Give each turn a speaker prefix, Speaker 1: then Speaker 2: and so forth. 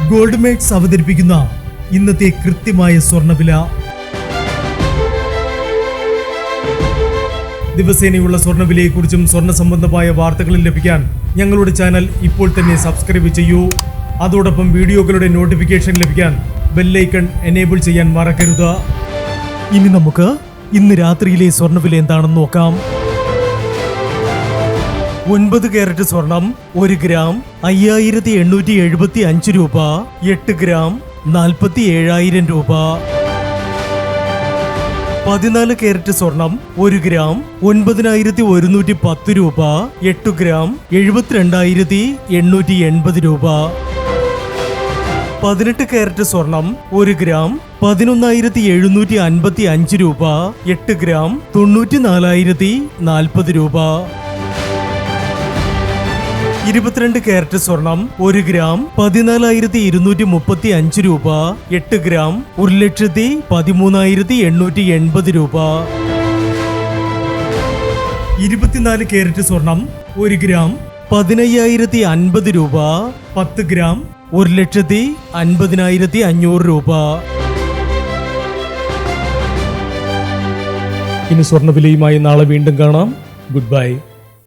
Speaker 1: Gold makes അവതരിപ്പിക്കുന്ന ഇന്നത്തെ കൃത്യമായ സ്വർണ്ണവില. ദിവസേനയുള്ള സ്വർണ്ണവിലയെക്കുറിച്ചും സ്വർണ്ണ സംബന്ധമായ വാർത്തകളും ലഭിക്കാൻ ഞങ്ങളുടെ ചാനൽ ഇപ്പോൾ തന്നെ സബ്സ്ക്രൈബ് ചെയ്യൂ. അതോടൊപ്പം വീഡിയോകളുടെ നോട്ടിഫിക്കേഷൻ ലഭിക്കാൻ ബെല്ലൈക്കൺ എനേബിൾ ചെയ്യാൻ മറക്കരുത്. ഇനി നമുക്ക് ഇന്ന് രാത്രിയിലെ സ്വർണ്ണവില എന്താണെന്ന് നോക്കാം. 9 കാരറ്റ് സ്വർണം 1 ഗ്രാം 5875 രൂപ. 8 ഗ്രാം 47,000 രൂപ. 14 കാരറ്റ് സ്വർണം 1 ഗ്രാം 9,110 രൂപ. 8 ഗ്രാം 72,880 രൂപ. 18 കാരറ്റ് സ്വർണം 1 ഗ്രാം 11,755 രൂപ. 8 ഗ്രാം 94,040 രൂപ. 22 കാരറ്റ് സ്വർണം 1 ഗ്രാം 14,235 രൂപ. 8 ഗ്രാം 1,13,880 രൂപ. 24 കാരറ്റ് സ്വർണം 1 ഗ്രാം 15,050 രൂപ. 10 ഗ്രാം 1,50,500 രൂപ. ഇനി സ്വർണ്ണവിലയുമായി നാളെ വീണ്ടും കാണാം. Good bye.